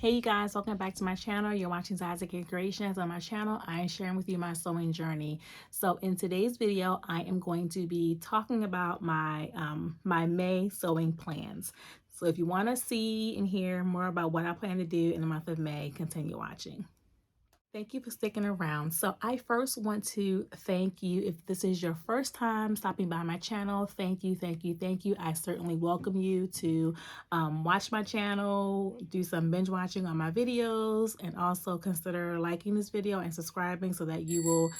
Hey you guys, welcome back to my channel. You're watching Isaac Creations. On my channel, I am sharing with you my sewing journey. So in today's video, I am going to be talking about my my May sewing plans. So if you want to see and hear more about what I plan to do in the month of May, continue watching. Thank you for sticking around. So I first want to thank you. If this is your first time stopping by my channel, thank you, thank you, thank you. I certainly welcome you to watch my channel, do some binge watching on my videos, and also consider liking this video and subscribing so that you will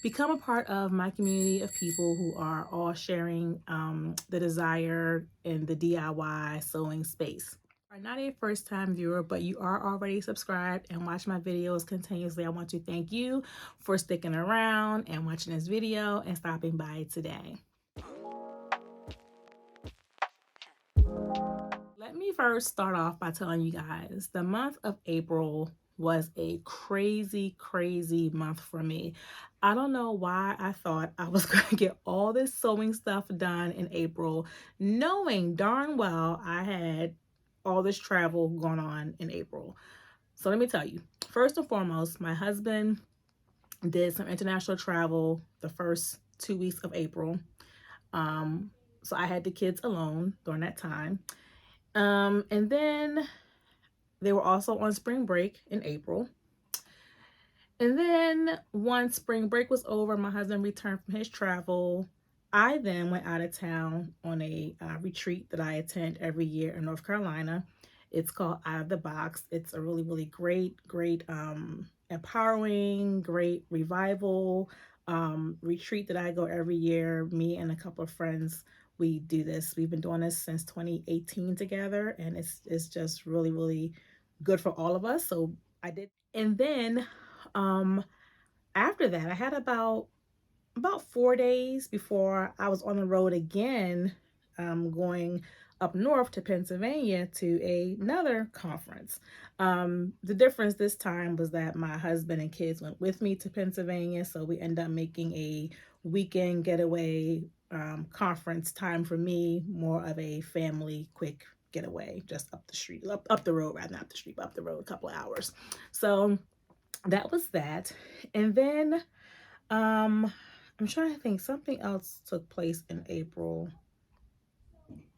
become a part of my community of people who are all sharing the desire in the DIY sewing space. Are not a first-time viewer, but you are already subscribed and watch my videos continuously, I want to thank you for sticking around and watching this video and stopping by today. Let me first start off by telling you guys the month of April was a crazy month for me. I don't know why I thought I was going to get all this sewing stuff done in April, knowing darn well I had all this travel going on in April. So let me tell you, first and foremost, my husband did some international travel the first 2 weeks of April. So I had the kids alone during that time. And then they were also on spring break in April. And then once spring break was over, my husband returned from his travel. I then went out of town on a retreat that I attend every year in North Carolina. It's called Out of the Box. It's a really great empowering, great revival retreat that I go every year. Me and a couple of friends, we do this. We've been doing this since 2018 together, and it's just really good for all of us. So I did. And then after that, I had about 4 days before I was on the road again, going up north to Pennsylvania to another conference. The difference this time was that my husband and kids went with me to Pennsylvania, so we ended up making a weekend getaway conference time for me, more of a family quick getaway, just up the street, up the road, rather not up the street, but up the road, a couple of hours. So that was that. And then I'm trying to think, something else took place in April.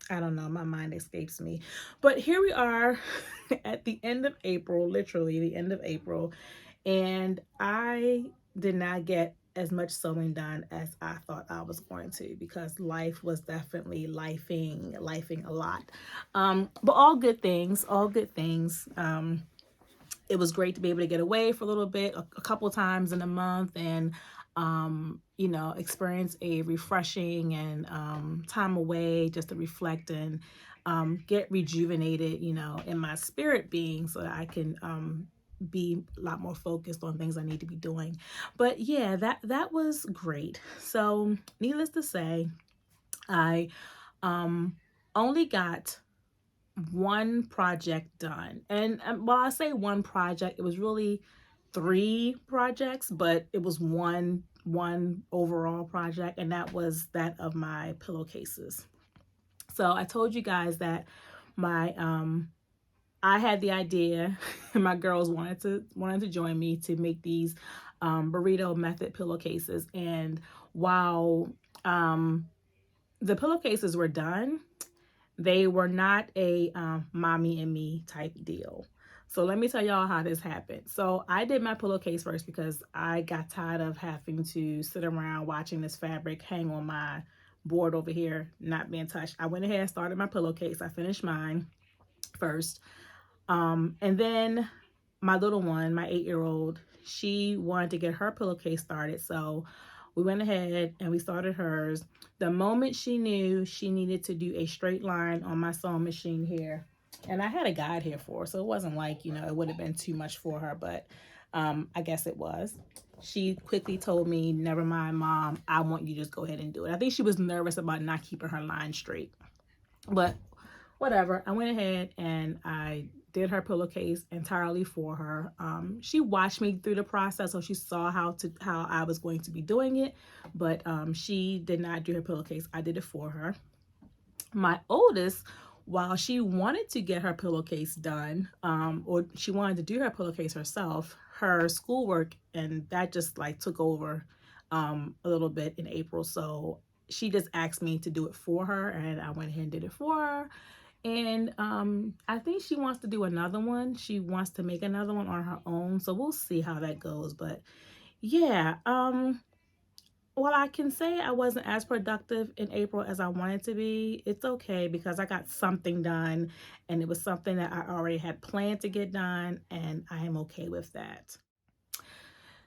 I don't know, my mind escapes me. But here we are at the end of April, literally the end of April, and I did not get as much sewing done as I thought I was going to, because life was definitely lifing a lot. But all good things, all good things. It was great to be able to get away for a little bit, a couple times in a month, and you know, experience a refreshing and time away just to reflect and get rejuvenated, you know, in my spirit being, so that I can be a lot more focused on things I need to be doing. But yeah, that was great. So needless to say, I only got one project done. And while I say one project, it was really 3 projects, but it was one overall project, and that was that of my pillowcases. So I told you guys that my I had the idea and my girls wanted to join me to make these burrito method pillowcases. And while the pillowcases were done, they were not a mommy and me type deal. So let me tell y'all how this happened. So I did my pillowcase first because I got tired of having to sit around watching this fabric hang on my board over here, not being touched. I went ahead and started my pillowcase. I finished mine first. And then my little one, my 8-year-old, she wanted to get her pillowcase started. So we went ahead and we started hers. The moment she knew she needed to do a straight line on my sewing machine here, and I had a guide here for her, so it wasn't like, you know, it would have been too much for her, but I guess it was. She quickly told me, never mind, Mom, I want you to just go ahead and do it. I think she was nervous about not keeping her line straight, but whatever. I went ahead and I did her pillowcase entirely for her. She watched me through the process, so she saw how I was going to be doing it, but she did not do her pillowcase. I did it for her. My oldest while she wanted to get her pillowcase done, or she wanted to do her pillowcase herself, her schoolwork and that just like took over a little bit in April. So she just asked me to do it for her, and I went ahead and did it for her. And I think she wants to do another one. She wants to make another one on her own. So we'll see how that goes. But yeah, well, I can say I wasn't as productive in April as I wanted to be. It's okay because I got something done, and it was something that I already had planned to get done, and I am okay with that.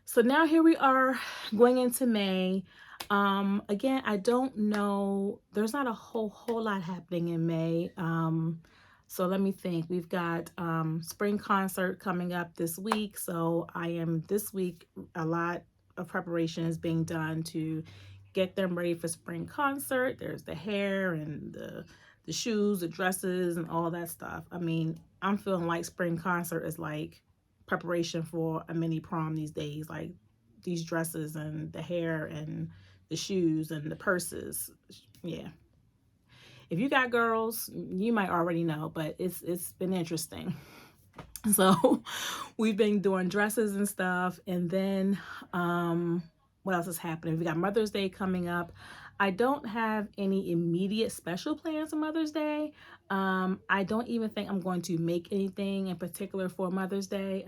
So now here we are going into May. Again, I don't know. There's not a whole lot happening in May. So let me think. We've got spring concert coming up this week. So I am this week, a lot of preparation is being done to get them ready for spring concert. There's the hair and the shoes, the dresses, and all that stuff. I mean, I'm feeling like spring concert is like preparation for a mini prom these days. Like these dresses and the hair and the shoes and the purses. Yeah. If you got girls, you might already know, but it's been interesting. So we've been doing dresses and stuff. And then what else is happening? We got Mother's Day coming up. I don't have any immediate special plans for Mother's Day. I don't even think I'm going to make anything in particular for Mother's Day.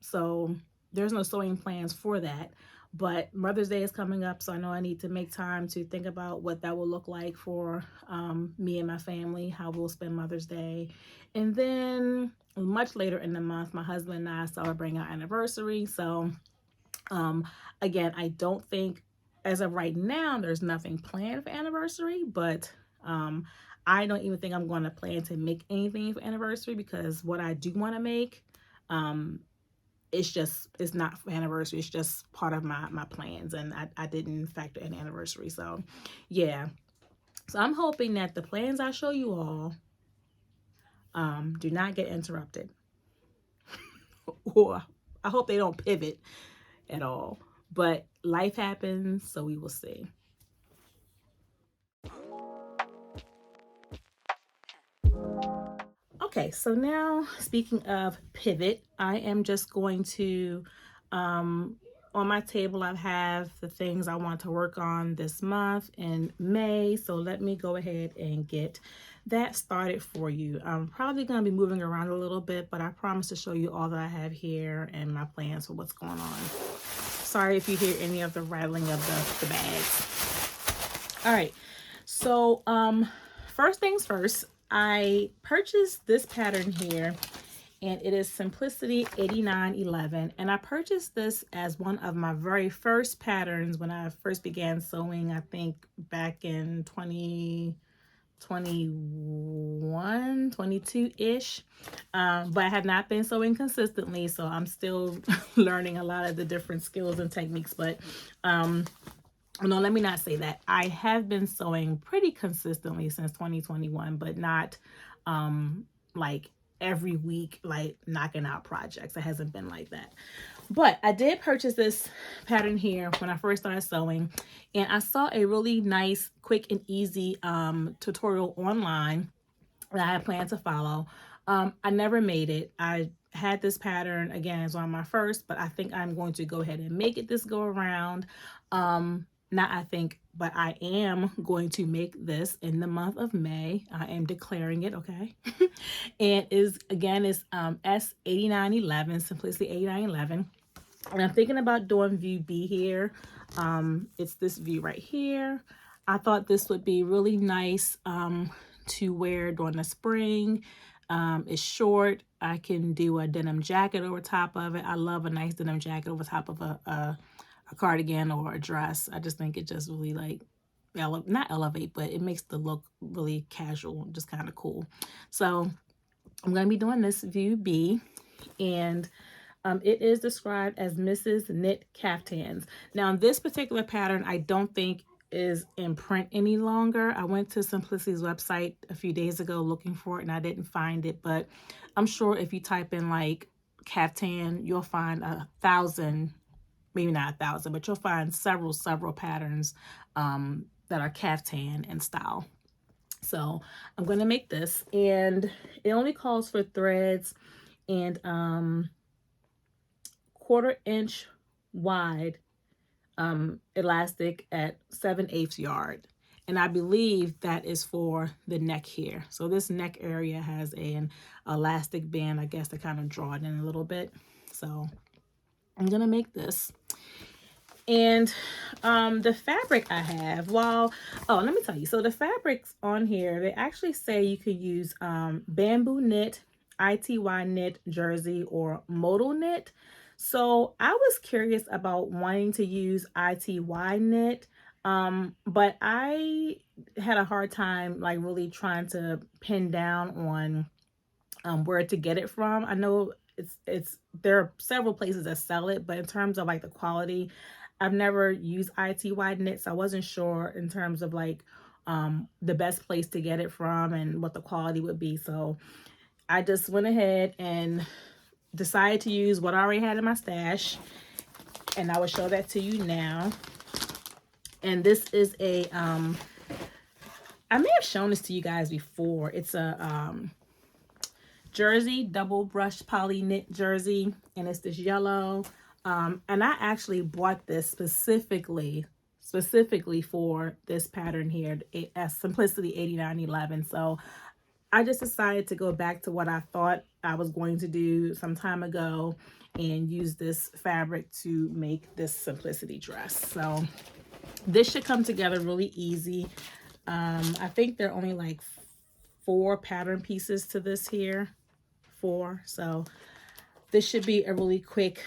So there's no sewing plans for that. But Mother's Day is coming up, so I know I need to make time to think about what that will look like for me and my family, how we'll spend Mother's Day. And then much later in the month, my husband and I celebrating our anniversary. So um, again, I don't think as of right now, there's nothing planned for anniversary, but I don't even think I'm going to plan to make anything for anniversary because what I do want to make, um, it's not for anniversary. It's just part of my plans, and I didn't factor in anniversary. So yeah. So I'm hoping that the plans I show you all do not get interrupted. Or I hope they don't pivot at all. But life happens, so we will see. Okay, so now speaking of pivot, I am just going to, on my table, I have the things I want to work on this month in May. So let me go ahead and get that started for you. I'm probably going to be moving around a little bit, but I promise to show you all that I have here and my plans for what's going on. Sorry if you hear any of the rattling of the bags. All right, so first things first, I purchased this pattern here, and it is Simplicity 8911, and I purchased this as one of my very first patterns when I first began sewing, I think back in 2021, 22-ish. But I have not been sewing consistently, so I'm still learning a lot of the different skills and techniques. But no, let me not say that. I have been sewing pretty consistently since 2021, but not like every week, like knocking out projects. It hasn't been like that. But I did purchase this pattern here when I first started sewing, and I saw a really nice, quick and easy tutorial online that I had planned to follow. I never made it. I had this pattern again as one of my first, but I think I'm going to go ahead and make it this go around. Not I think, but I am going to make this in the month of May. I am declaring it, okay? And is again is S8911, Simplicity 8911. And I'm thinking about doing view B here. It's this view right here. I thought this would be really nice to wear during the spring. It's short. I can do a denim jacket over top of it. I love a nice denim jacket over top of a cardigan or a dress. I just think it just really like not elevate, but it makes the look really casual, just kind of cool. So I'm going to be doing this view B, and it is described as Mrs. Knit Caftans. Now, this particular pattern, I don't think is in print any longer. I went to Simplicity's website a few days ago looking for it, and I didn't find it, but I'm sure if you type in like caftan, you'll find 1,000, maybe not 1,000, but you'll find several patterns that are caftan in style. So I'm going to make this, and it only calls for threads and 1/4 inch wide elastic at 7/8 yard. And I believe that is for the neck here. So this neck area has an elastic band, I guess, to kind of draw it in a little bit. So I'm gonna make this. And the fabric I have, well, oh, let me tell you. So the fabrics on here, they actually say you could use bamboo knit, ITY knit, jersey, or modal knit. So I was curious about wanting to use ITY knit, but I had a hard time like really trying to pin down on where to get it from. I know it's there are several places that sell it, but in terms of like the quality, I've never used ITY knits. I wasn't sure in terms of like the best place to get it from and what the quality would be. So I just went ahead and decided to use what I already had in my stash, and I will show that to you now. And this is a I may have shown this to you guys before. It's a jersey, double brush poly knit jersey, and it's this yellow. And I actually bought this specifically for this pattern here, as Simplicity 8911. So I just decided to go back to what I thought I was going to do some time ago and use this fabric to make this Simplicity dress. So this should come together really easy. I think there are only like 4 pattern pieces to this here. 4. So this should be a really quick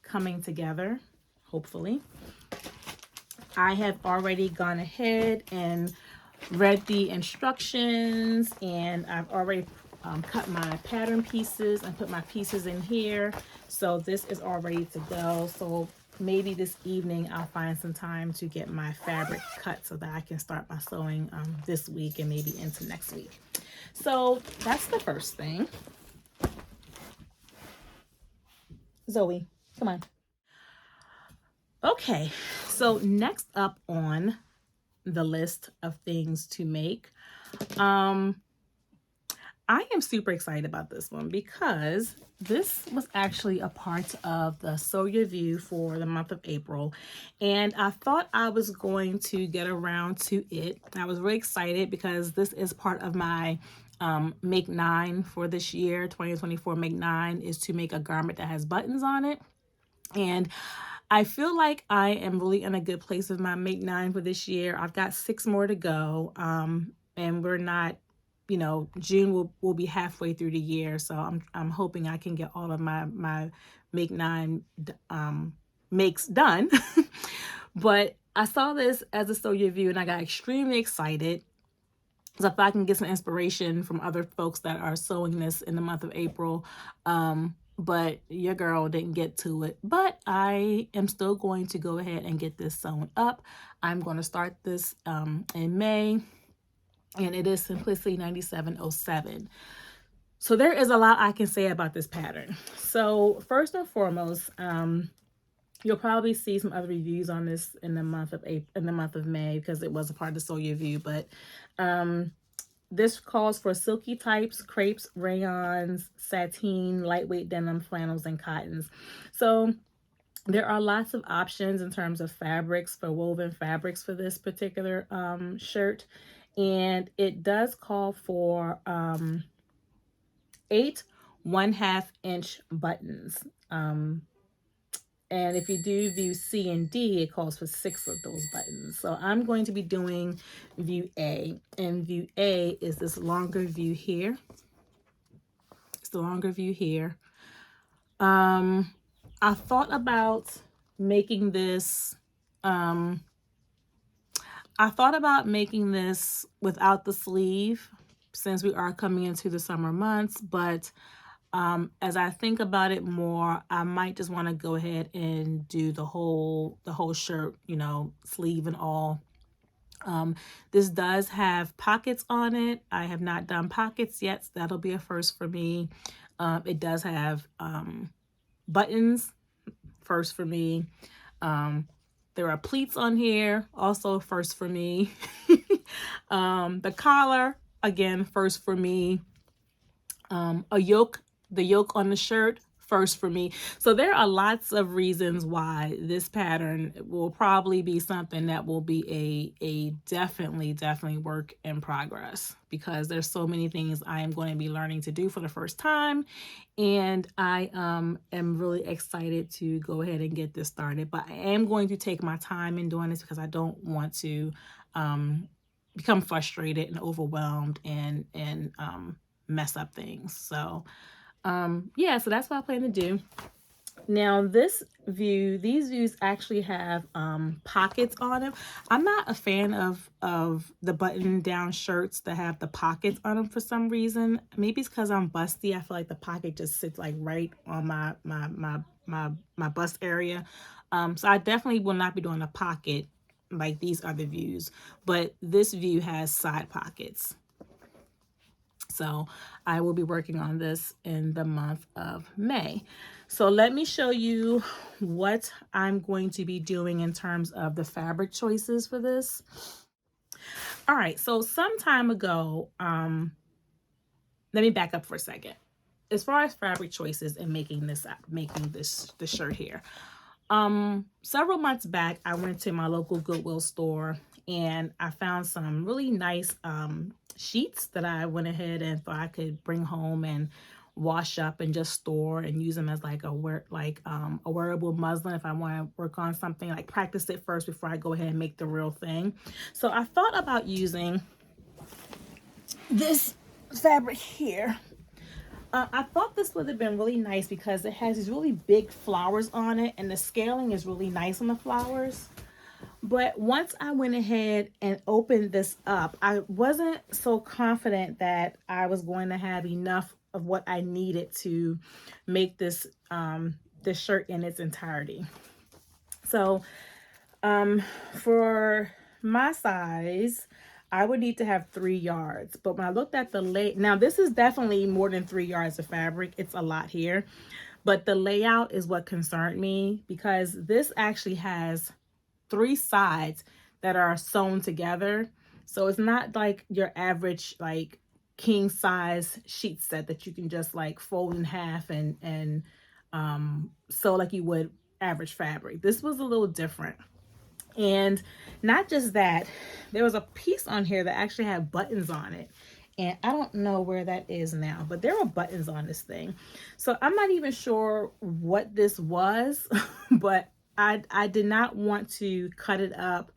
coming together, hopefully. I have already gone ahead and read the instructions, and I've already cut my pattern pieces and put my pieces in here. So this is all ready to go. So maybe this evening I'll find some time to get my fabric cut so that I can start my sewing this week and maybe into next week. So that's the first thing. Zoe, come on. Okay, so next up on the list of things to make, I am super excited about this one because this was actually a part of the Sew Your View for the month of April, and I thought I was going to get around to it. I was really excited because this is part of my Make 9 for this year. 2024 Make 9 is to make a garment that has buttons on it. And I feel like I am really in a good place with my Make 9 for this year. I've got 6 more to go. And we're not, June will be halfway through the year. So I'm hoping I can get all of my Make 9 makes done. But I saw this as a Sew Your View and I got extremely excited. So if I can get some inspiration from other folks that are sewing this in the month of April, but your girl didn't get to it. But I am still going to go ahead and get this sewn up. I'm going to start this in May, and it is Simplicity 9707. So there is a lot I can say about this pattern. So first and foremost, you'll probably see some other reviews on this in the month of May, because it was a part of the Sew Your View. But this calls for silky types, crepes, rayons, sateen, lightweight denim, flannels, and cottons. So there are lots of options in terms of fabrics, for woven fabrics for this particular shirt. And it does call for 8 1/2-inch buttons. And if you do view C and D, it calls for 6 of those buttons. So I'm going to be doing view A. And view A is this longer view here. It's the longer view here. I thought about making this, without the sleeve, since we are coming into the summer months, but as I think about it more, I might just want to go ahead and do the whole shirt, sleeve and all. This does have pockets on it. I have not done pockets yet, so that'll be a first for me. It does have buttons, first for me. There are pleats on here, also first for me. The collar, again, first for me. The yoke on the shirt, first for me. So there are lots of reasons why this pattern will probably be something that will be a definitely work in progress, because there's so many things I am going to be learning to do for the first time, and I am really excited to go ahead and get this started. But I am going to take my time in doing this because I don't want to become frustrated and overwhelmed and mess up things. So yeah, so that's what I plan to do. Now these views actually have pockets on them. I'm not a fan of the button down shirts that have the pockets on them for some reason. Maybe it's because I'm busty. I feel like the pocket just sits like right on my bust area. So I definitely will not be doing a pocket like these other views, but this view has side pockets. So I will be working on this in the month of May. So let me show you what I'm going to be doing in terms of the fabric choices for this. All right, so some time ago, let me back up for a second. As far as fabric choices and making this the shirt here. Several months back, I went to my local Goodwill store and I found some really nice sheets that I went ahead and thought I could bring home and wash up and just store and use them as like a wearable muslin if I want to work on something, like practice it first before I go ahead and make the real thing. So I thought about using this fabric here. I thought this would have been really nice because it has these really big flowers on it and the scaling is really nice on the flowers. But once I went ahead and opened this up, I wasn't so confident that I was going to have enough of what I needed to make this this shirt in its entirety. So for my size, I would need to have 3 yards. But when I looked at the now this is definitely more than 3 yards of fabric. It's a lot here. But the layout is what concerned me, because this actually has 3 sides that are sewn together. So it's not like your average like king size sheet set that you can just like fold in half and sew like you would average fabric. This was a little different. And not just that, there was a piece on here that actually had buttons on it. And I don't know where that is now, but there were buttons on this thing. So I'm not even sure what this was, but I did not want to cut it up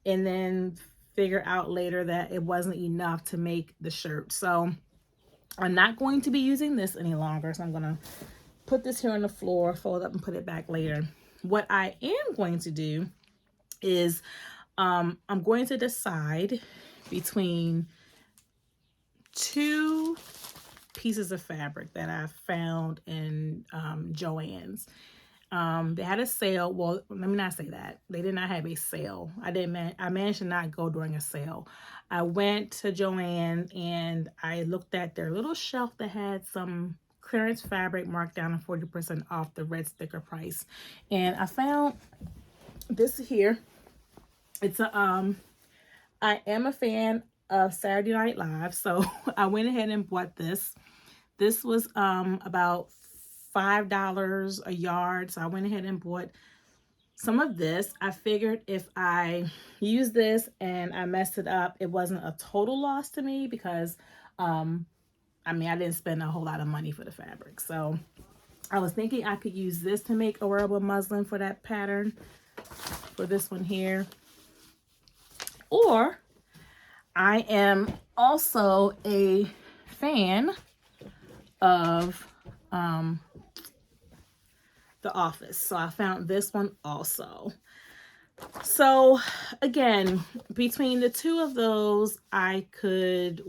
and then figure out later that it wasn't enough to make the shirt. So I'm not going to be using this any longer. So I'm going to put this here on the floor, fold up and put it back later. What I am going to do is I'm going to decide between 2 pieces of fabric that I found in Joann's. They had a sale. Well, let me not say that. They did not have a sale. I managed to not go during a sale. I went to Joann and I looked at their little shelf that had some clearance fabric marked down at 40% off the red sticker price. And I found this here. It's a I am a fan of Saturday Night Live, so I went ahead and bought this. This was about $5 a yard, so I went ahead and bought some of this. I figured if I use this and I messed it up, it wasn't a total loss to me, because I mean, I didn't spend a whole lot of money for the fabric. So I was thinking I could use this to make a wearable muslin for that pattern, for this one here. Or I am also a fan of The Office. So I found this one also. So again, between the 2 of those, I could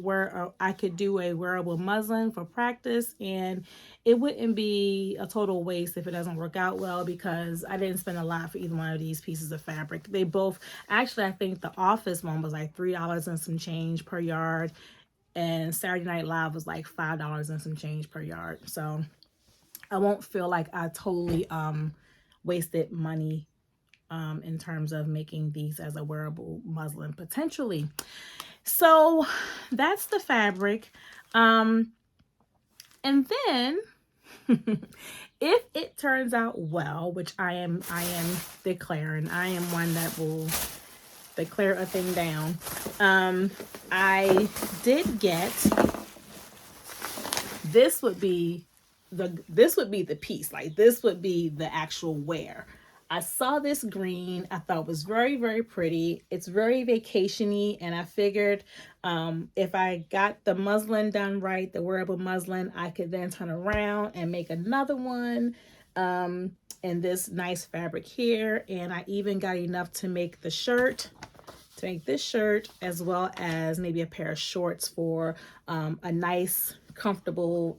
do a wearable muslin for practice, and it wouldn't be a total waste if it doesn't work out well, because I didn't spend a lot for either one of these pieces of fabric. They both, actually, I think the Office one was like $3 and some change per yard, and Saturday Night Live was like $5 and some change per yard. So I won't feel like I totally wasted money in terms of making these as a wearable muslin potentially. So that's the fabric. And then if it turns out well, which I am declaring, I am one that will declare a thing down. I did get, this would be the piece. Like, this would be the actual wear. I saw this green. I thought it was very, very pretty. It's very vacation-y, and I figured if I got the muslin done right, the wearable muslin, I could then turn around and make another one in this nice fabric here. And I even got enough to make the shirt, to make this shirt, as well as maybe a pair of shorts for a nice, comfortable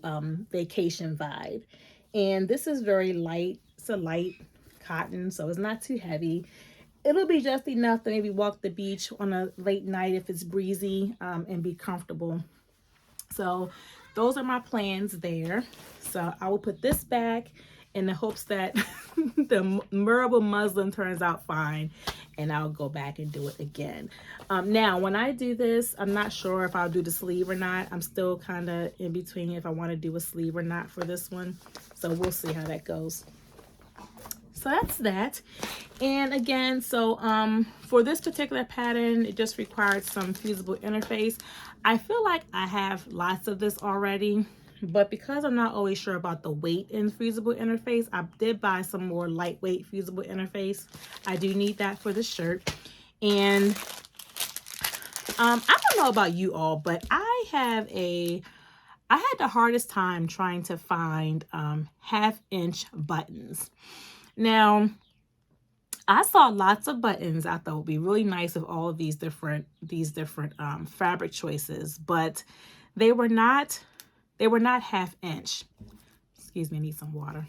vacation vibe. And this is very light. It's a light cotton, so it's not too heavy. It'll be just enough to maybe walk the beach on a late night if it's breezy, and be comfortable. So those are my plans there. So I will put this back in the hopes that the wearable muslin turns out fine, and I'll go back and do it again. Now, when I do this, I'm not sure if I'll do the sleeve or not. I'm still kind of in between if I want to do a sleeve or not for this one. So we'll see how that goes. So that's that. And again, so for this particular pattern, it just required some fusible interface. I feel like I have lots of this already, but because I'm not always sure about the weight in fusible interface, I did buy some more lightweight fusible interface. I do need that for the shirt. And I don't know about you all, but I had the hardest time trying to find 1/2-inch buttons. Now, I saw lots of buttons I thought would be really nice of all of these different fabric choices, but they were not 1/2-inch. Excuse me, I need some water.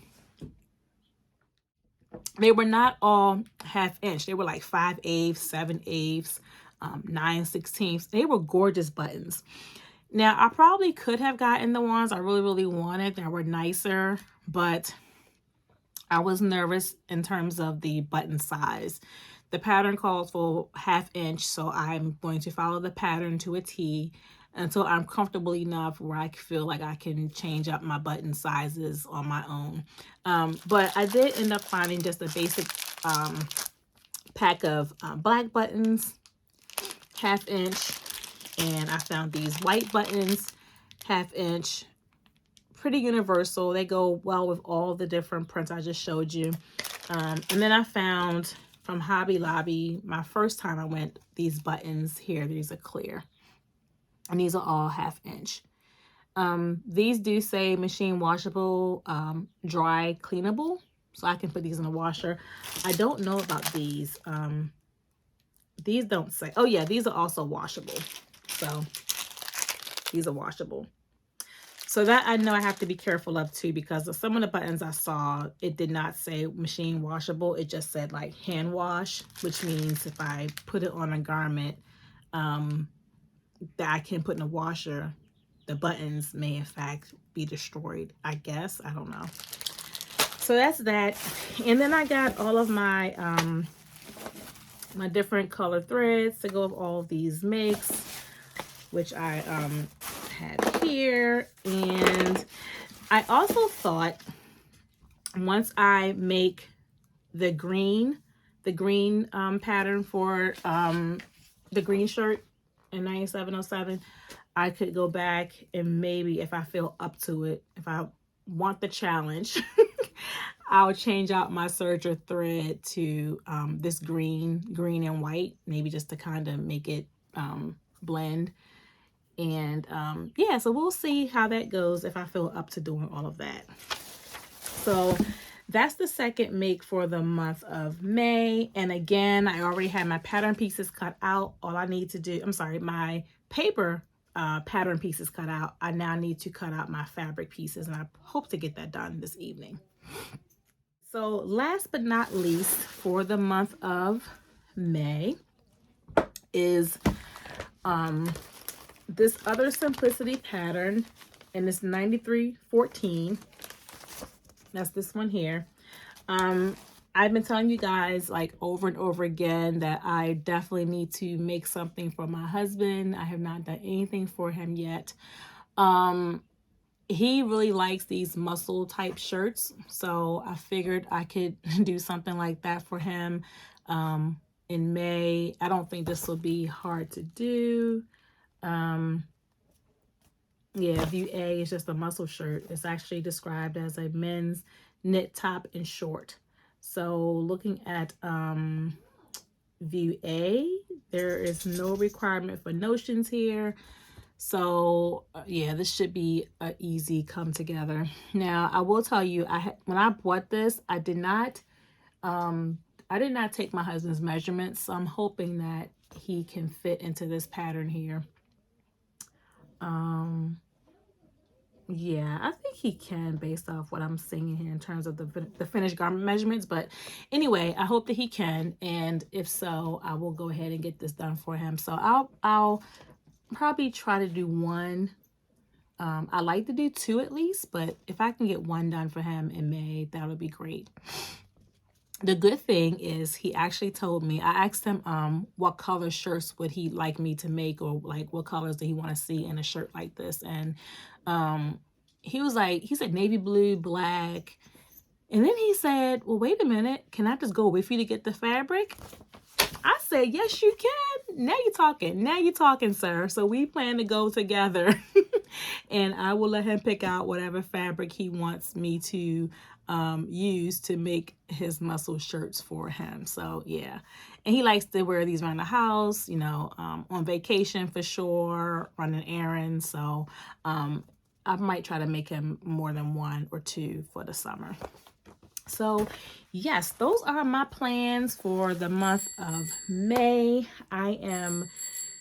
They were not all 1/2-inch. They were like 5/8, 7/8, 9/16. They were gorgeous buttons. Now, I probably could have gotten the ones I really, really wanted that were nicer, but I was nervous in terms of the button size. The pattern calls for 1/2-inch, so I'm going to follow the pattern to a T until I'm comfortable enough where I feel like I can change up my button sizes on my own. But I did end up finding just a basic pack of black buttons, 1/2-inch, and I found these white buttons, 1/2-inch. Pretty universal. They go well with all the different prints I just showed you. And then I found from Hobby Lobby, my first time I went, these buttons here. These are clear. And these are all 1/2-inch. These do say machine washable, dry cleanable. So I can put these in the washer. I don't know about these. These don't say. Oh yeah, these are also washable. So these are washable. So that I know I have to be careful of too, because of some of the buttons I saw, it did not say machine washable. It just said like hand wash, which means if I put it on a garment that I can put in a washer, the buttons may in fact be destroyed, I guess. I don't know. So that's that. And then I got all of my my different color threads to go with all of these makes, which I had here. And I also thought, once I make the green pattern for the green shirt in 9707, I could go back and maybe, if I feel up to it, if I want the challenge, I'll change out my serger thread to this green and white, maybe just to kind of make it blend. And yeah, so we'll see how that goes if I feel up to doing all of that. So that's the second make for the month of May. And again, I already had my pattern pieces cut out. All I need to do, my paper pattern pieces cut out. I now need to cut out my fabric pieces, and I hope to get that done this evening. So last but not least, for the month of May is this other simplicity pattern, and it's 9314. That's this one here. I've been telling you guys like over and over again that I definitely need to make something for my husband. I have not done anything for him yet. Um, he really likes these muscle type shirts, so I figured I could do something like that for him in May. I don't think this will be hard to do. Yeah, view A is just a muscle shirt. It's actually described as a men's knit top and short. So looking at view A, there is no requirement for notions here. So yeah, this should be an easy come together. Now I will tell you, when I bought this, I did not take my husband's measurements. So I'm hoping that he can fit into this pattern here. Yeah, I think he can based off what I'm seeing here in terms of the finished garment measurements. But anyway, I hope that he can. And if so, I will go ahead and get this done for him. So I'll probably try to do one. I like to do two at least, but if I can get one done for him in May, that would be great. The good thing is he actually told me, I asked him what color shirts would he like me to make, or like what colors do he want to see in a shirt like this. And he said navy blue, black. And then he said, well, wait a minute, can I just go with you to get the fabric? I said, yes, you can. Now you're talking, sir. So we plan to go together and I will let him pick out whatever fabric he wants me to use to make his muscle shirts for him. So yeah. And he likes to wear these around the house, you know, on vacation for sure, running errands. So I might try to make him more than one or two for the summer. So yes, those are my plans for the month of May. I am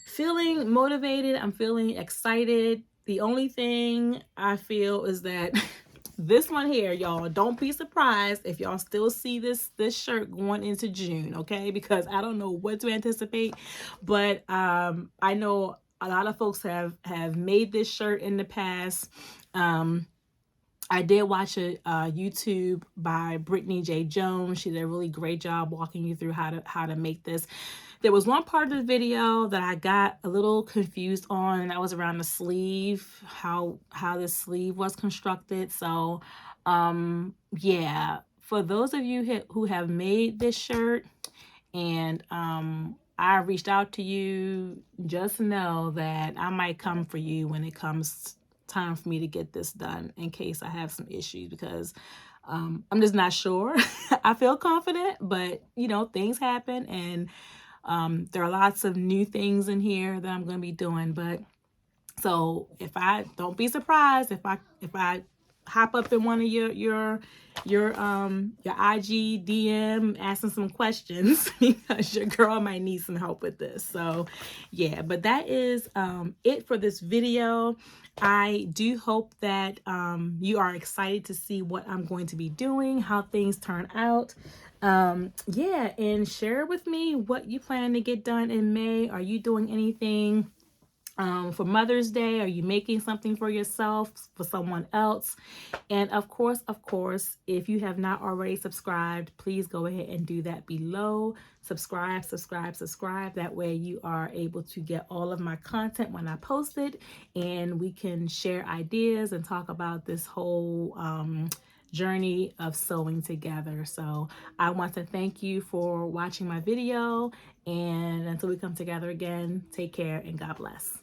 feeling motivated. I'm feeling excited. The only thing I feel is that this one here, y'all, don't be surprised if y'all still see this shirt going into June, okay? Because I don't know what to anticipate, but I know a lot of folks have made this shirt in the past. I did watch a YouTube by Brittany J. Jones. She did a really great job walking you through how to make this. There was one part of the video that I got a little confused on, and that was around the sleeve, how the sleeve was constructed. So yeah, for those of you who have made this shirt and I reached out to you, just know that I might come for you when it comes time for me to get this done, in case I have some issues, because I'm just not sure. I feel confident, but you know, things happen, and there are lots of new things in here that I'm going to be doing. But so don't be surprised if I hop up in one of your IG DM asking some questions, because your girl might need some help with this. So yeah, but that is it for this video. I do hope that you are excited to see what I'm going to be doing, how things turn out. Yeah, and share with me what you plan to get done in May. Are you doing anything for Mother's Day? Are you making something for yourself, for someone else? And of course, if you have not already subscribed, please go ahead and do that below. Subscribe. That way you are able to get all of my content when I post it, and we can share ideas and talk about this whole journey of sewing together. So I want to thank you for watching my video, and until we come together again, take care and God bless.